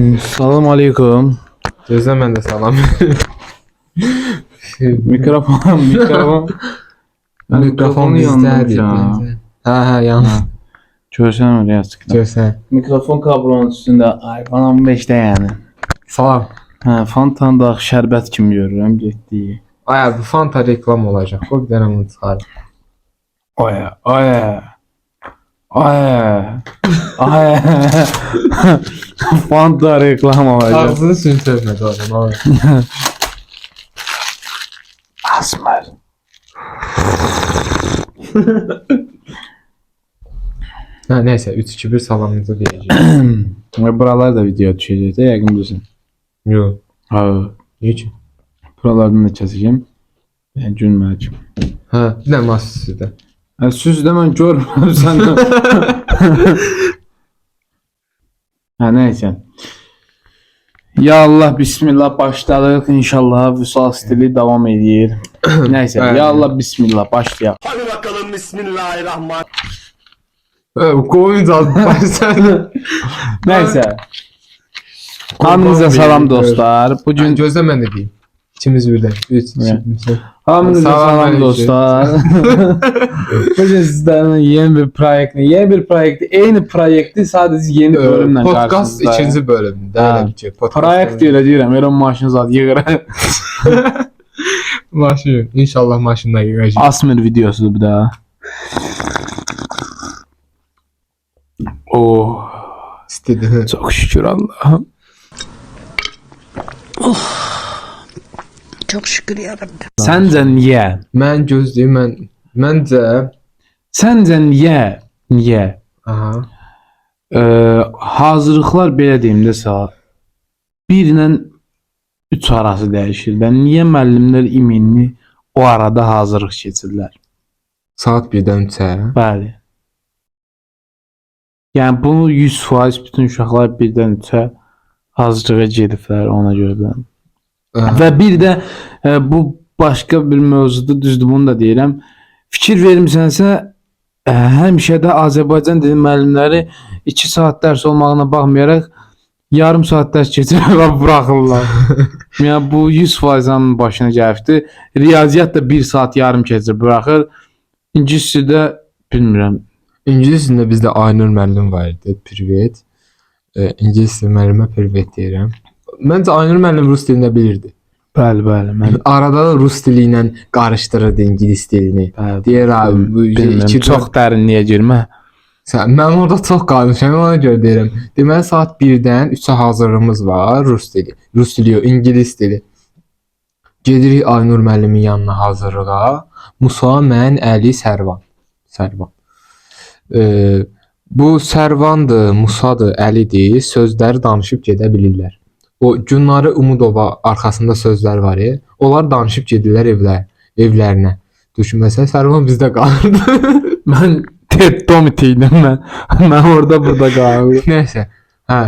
Salam aleyküm. Gözlə mən də salam. Mikrofon bizdədir. Hə, yanlış. Görsən oraya sıxdı. Görsən. Mikrofon kablonun üstündə iPhone 15-də yəni. Salam. Hə, Fantanı da şərbət kimi görürəm getdiyi. Aya bu Fanta reklam olacaq. O bir dənə onu çıxar. Aya. Fanta reklam olacaq. Ağzını sürtürmədi adam. Asmer. Hə, nəysə 3-2-1 salamınızı deyəcəyik. Və buralar da video düşəcək də yəqin bilirsən. Yox. Ha, Niçin? buralardan da kəsəcəm. Yəni gülməyəcəm. Hə, bir də masasıdır. Hə, süzdə mən görmürəm səndən. Hə, nəysə. Ya Allah, bismillah başladıq. İnşallah Vüsal stili davam edir. Nəysə, ya Allah, bismillah başlayaq. Hadi bakalım bismillahirrahmanirrahim. Qoyunca başladı. Nəysə. Hamınıza salam dostlar. Bugün Gözlə mən də deyim. İkimiz birdən. 3 2 hamınıza Salam salam aleyküm. dostlar. Bugün sizlerle yeni bir proyekti, eyni proyekti sadece yeni bölümle Podcast karşınızdayım. ikinci bölümündə Hə. elə bir şey. Podcast Proyekt diye deyirəm, elə maşını zat yığıram. maşın. İnşallah maşında yığacaq. Asmir videosudur bu da. Oh, İstedi. çok şükür Allah'ım. Çok şükür yarabbim. Səncə niyə? Mən gözləyim, məncə Niyə? aha. Hazırlıqlar belə deyim də sağ 1 ilə 3 arası dəyişir. Və niyə müəllimlər iminli o arada hazırlıq keçirlər? Saat 1-dən 3-ə. Bəli. Yəni bunu 100% bütün uşaqlar 1-dən 3-ə hazırlığa gediblər ona görə də. Və bir də bu başqa bir mövzudur, düzdür bunu da deyirəm. Fikir vermisənsə həmişə də Azərbaycan dili müəllimləri 2 saat dərs olmağına baxmayaraq yarım saat dərs keçirib və buraxırlar. Yəni bu 100%'ın başına gəlibdi. Riyaziyyat da 1 saat yarım keçir buraxır. İngiliscə də bilmirəm. İngilis dilində bizdə Aynur müəllim var idi, privet. İngilis dili müəllimə privet deyirəm. Məncə Aynur müəllim rus dilində bilirdi. Bəli, mən Arada da rus dili ilə qarışdırırdı ingilis dilini. Deyir abi bu bilmirəm, çox dərinliyə girmə. Mən orada çox qalmışam, ona görə deyirəm. Deməli saat 1-dən 3-ə hazırlığımız var, rus dili. Rus dili yox, ingilis dili. Gedirik Aynur müəllimin yanına hazırlığa. Musa, mən, Əli, Sərvan. Bu Sərvandır, Musadır, Əlidir. Sözləri danışıb gedə bilirlər. O Günları Umudova arxasında sözlər var ya. Onlar danışıb gedirlər evlərinə. Düşünməsə Sərvan bizdə qalırdı. Mən TED Tomit idim mən. Mən orada burada qaldım. Nəysə. Hə.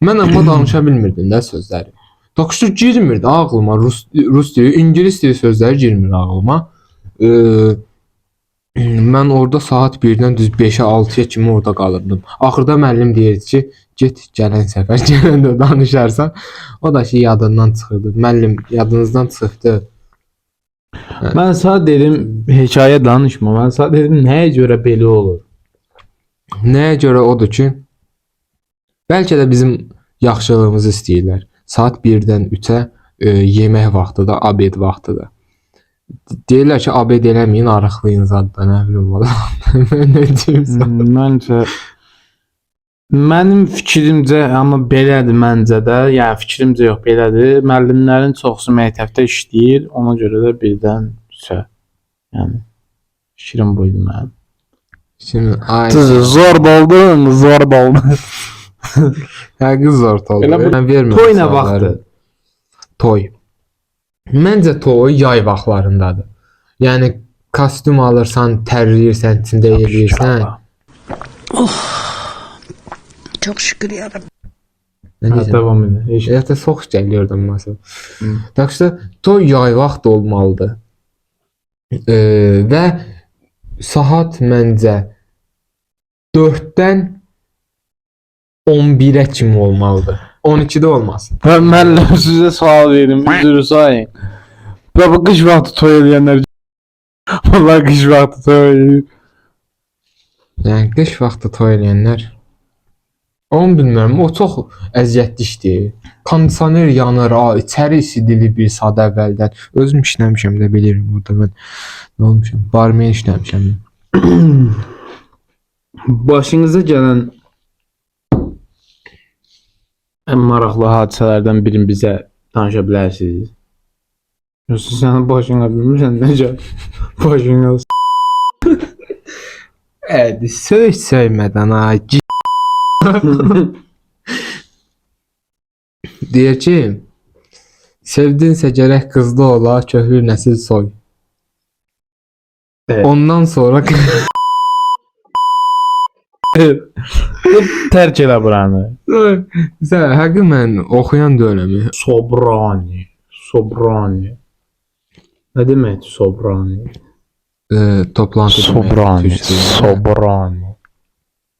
Mən amma danışa bilmirdim də sözləri. Doğrusu girmirdi ağlıma rus dili, ingilis dili sözləri girmir ağlıma. Mən orada saat 1-dən düz 5-ə 6-ya kimi orada qalırdım. Axırda müəllim deyirdi ki, get gələn səfər gələndə danışarsan. O da ki yadından çıxırdı. Müəllim yadınızdan çıxdı. Mən sağ dedim hekayə danışma. Mən sağ dedim nəyə görə belə olur? Nəyə görə odur ki, bəlkə də bizim yaxşılığımızı istəyirlər. Saat 1-dən 3-ə yemək vaxtıdır, abed vaxtıdır. Deyirlər ki, abed eləməyin, arıqlayın zadda, nə bilim ola. Mən nə deyim? Mənim fikrimcə, amma belədir məncə də, yəni fikrimcə yox, belədir. Müəllimlərin çoxsu məktəbdə işləyir, ona görə də 1-dən 3-ə. Yəni fikrim buydu mənim. Şimdi Zor boldun. Həqiqi zor oldu. Elə bu Mən vermirəm. toy nə sualları. vaxtı? Toy. Məncə toy yay vaxtlarındadır. Yəni kostyum alırsan, tərləyirsən, içində eləyirsən. Çok şükür yarabbim. Nə deyirsən? Devam edin. Hətta soğuk gəlir oradan məsəl. Tak ki, toy yay vaxtı olmalıdır. Və saat məncə 4-dən 11-ə kimi olmalıdır. 12'də olmasın. Ben müəllim sizə sual verim, üzrü sayın. Bu qış vaxtı toy eləyənlər vallahi qış vaxtı toy eləyir. Yəni qış vaxtı toy eləyənlər onu bilmirəm, o çox əziyyətli işdir. Kondisioner yanır, içəri isidilir bir saat əvvəldən. Özüm işləmişəm də bilirəm orada mən. Nə olmuşam? Barmen işləmişəm. Başınıza gələn ən maraqlı hadisələrdən birini bizə danışa bilərsiniz? Yoxsa sənin başına bilmirsən necə? Başına Ədi söymədən ay. Deyir ki, sevdinsə gərək qızlı ola, köhlü nəsil soy. Evet. Ondan sonra tərk elə buranı. sən həqiqi mən oxuyan dönəmi. Sobrani. Nə demək sobrani? Toplantı Sobrani. demək. Sobrani.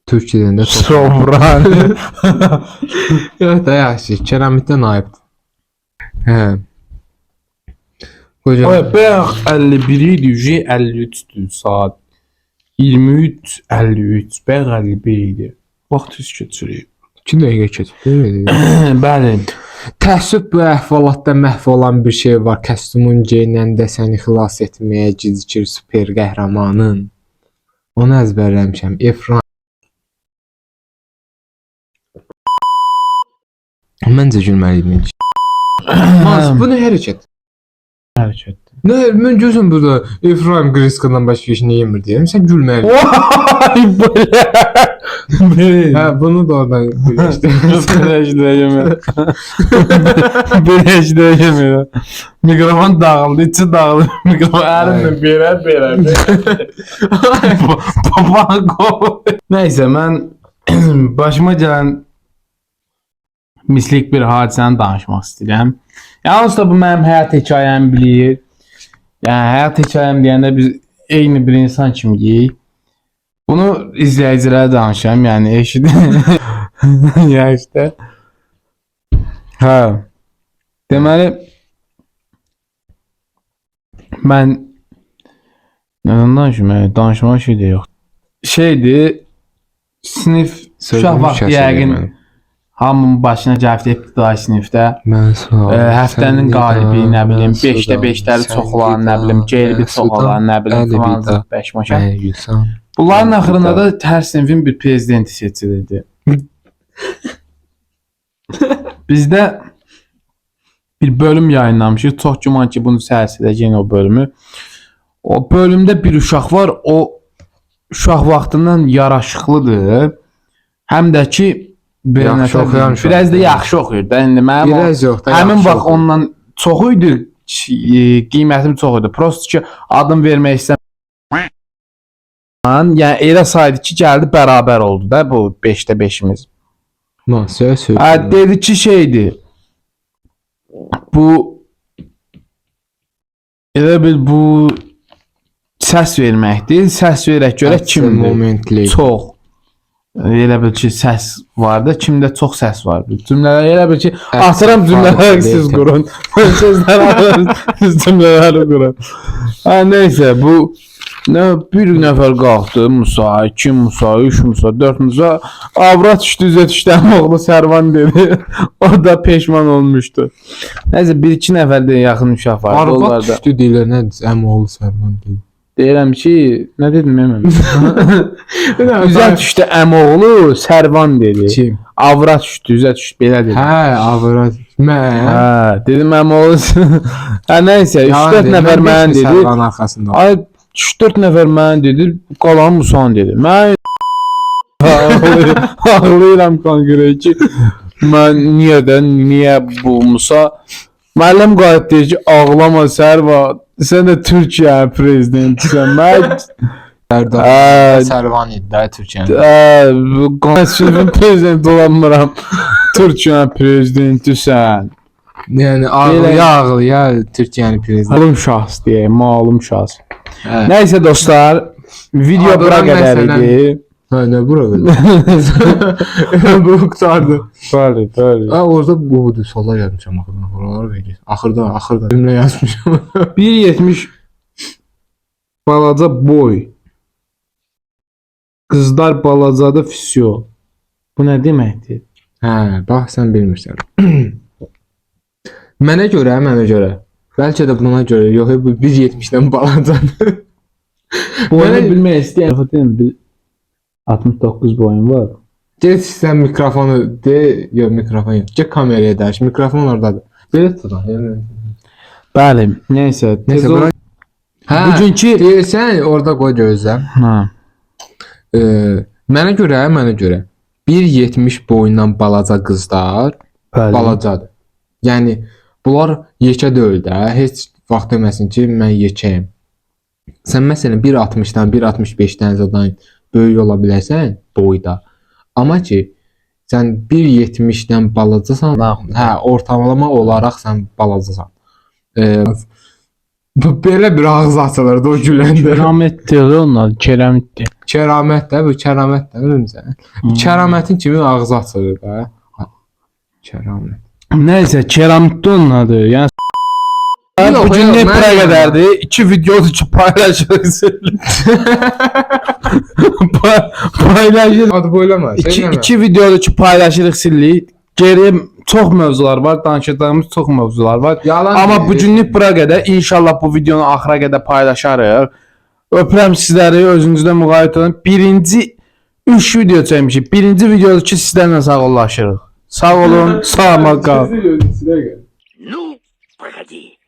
Türk dilində Sobrani. yox da yaxşı, Kəramətdən ayıbdır. Hə. Hocam, Oy, bayaq 51 idi, 53'dü saat. 23:53, bayaq 51 idi. Vaxt üst keçirir. 2 dəqiqə keçdi. Bəli. Təəssüf bu əhvalatda məhv olan bir şey var. Kostyumun geyinəndə səni xilas etməyə gecikir super qəhrəmanın. Onu əzbərləmişəm. Efran. Məncə gülməliydim. Mas, bu nə hərəkət? Hərəkət. Nə, mən gözüm burada Efraim Griskadan başqa heç nə yemir deyirəm. Sən gülməliydim. Vay belə. Hə, bunu da oradan Birləşdirəyəm. Birləşdirəyəm. Mikrofon dağıldı, içi dağıldı. Mikrofon əlimlə belə. Baba qov. Nəysə, mən başıma gələn mislik bir hadisəni danışmaq istəyirəm. Yalnız da bu mənim həyat hekayəmi bilir. Yəni həyat hekayəm deyəndə biz eyni bir insan kimiyik. Bunu izləyicilərə danışıram, yəni eşidin. Ya işte. Hə. Deməli mən nədən danışıyorum? Danışmaq şey də yox. Şeydir, sinif uşaq vaxtı yəqin hamının başına gəlib ibtidai sinifdə həftənin qalibi, nə bilim, 5-də 5-ləri çox olan, nə bilim, qeyri çox olan, nə bilim, filan bəşmaşa. Bunların axırında da hər sinifin bir prezidenti seçilirdi. Bizdə bir bölüm yayınlamışıq. Çox güman ki, bunu səhər edəcəyin o bölümü. O bölümdə bir uşaq var. O uşaq vaxtından yaraşıqlıdır. Həm də ki, yaxşı oxuyan uşaq. Biraz da yaxşı oxuyur da. İndi mənim biraz yox da. həmin vaxt ondan çox idi, qiymətim çox idi. Prosto ki, adım vermək istəmirəm. Yəni elə saydı ki, gəldi bərabər oldu da bu 5-də 5-imiz. Nasıl söz? Dedi ki, şeydi. Bu elə bil bu səs verməkdir. Səs verək görək kimdir? Çox. Elə bil ki, səs var da, kimdə çox səs var. Cümlələr elə bil ki, atıram cümlələri siz qurun. Sözlər alırım, siz cümlələri qurun. Neysə, bu bir nəfər qalxdı, Musa, 2 Musa, 3 Musa, 4 Musa, avrat düşdü, üzə düşdü, oğlu Sərvan dedi. O da peşman olmuşdu. Neysə, 1-2 nəfər də yaxın uşaq var. Avrat düşdü deyirlər, nədir? Əmoğlu Sərvan dedi. Deyirəm ki, nə dedim mən? Üzə düşdü, əmoğlu Sərvan dedi. Kim? Avrat düşdü, üzə düşdü, belə dedi. Hə, avrat. Hə, dedim əmoğlu. Hə, neysə, 3-4 nəfər mən dedi. Sərvan arxasında. Ay, 3-4 nəfər mən dedi, qalan Musan dedi. Mən ağlayıram konkret ki, mən niyə bu Musa? Müəllim qayıt deyir ki, ağlama Sərvan, sən də Türkiyə prezidentisən. Mən Sərvan idi də Türkiyənin. Qonşunun prezidenti olamıram. Türkiyə prezidentisən. Yəni ağlaya Türkiyənin prezidenti. Malum şahs deyək, malum şahs. Nəysə dostlar, video bura qədər idi. Ha ne bura böyle? Bu qutardı. Bəli. Ha orada budur. Sola yazmışam axırda. Oraları verir. Axırda cümlə yazmışam. 1.70 balaca boy. Qızlar balacadır fisio. Bu nə deməkdir? Hə, bax sən bilmirsən. Mənə görə. Bəlkə də buna görə, yox, bu 1.70-dən balacadır. Boyunu Mənə- bilmək istəyən deyim, bir 69 boyun var. Get sən mikrofonu de, yox mikrofon yox. Get kameraya dəş, mikrofon ordadır. Belə tutan. Bəli, nəysə, tez ol. bura. Hə, Bugünkü deyirsən orada qoy gözləm. ha, Mənə görə 1.70 boyundan balaca qızlar bəli. balacadır. Yəni bunlar yekə deyil də, heç vaxt deməsin ki, mən yekəyəm. Sən məsələn 1.60-dan, 1.65-dən zadan böyük ola bilərsən boyda. Amma ki sən 1.70-dən balacasan, hə, ortalama olaraq sən balacasan. Bu belə bir ağız açılırdı o güləndə. Kəramət deyil onlar, kəramətdir. Kəramət də, bu kəramət də bilmirsən. Kəramətin kimi ağzı açılır da. Kəramət. Nəysə, kəramətdir onlardır. Yəni Yox, bu gün yox, nə mən- bura qədərdir? 2 videodur ki paylaşırıq. Paylaşırıq. Adı boylama. 2 videodur ki paylaşırıq sillik. Geriyə çox mövzular var, danışacağımız çox mövzular var. Yalan Amma deyir. bu günlük bura qədər inşallah bu videonu axıra qədər paylaşarıq. Öpürəm sizləri, özünüzdə müğayət olun. Birinci 3 video çəkmişik. Birinci videodur ki sizlərlə sağollaşırıq. Sağ olun, sağ olun. Ну, погоди.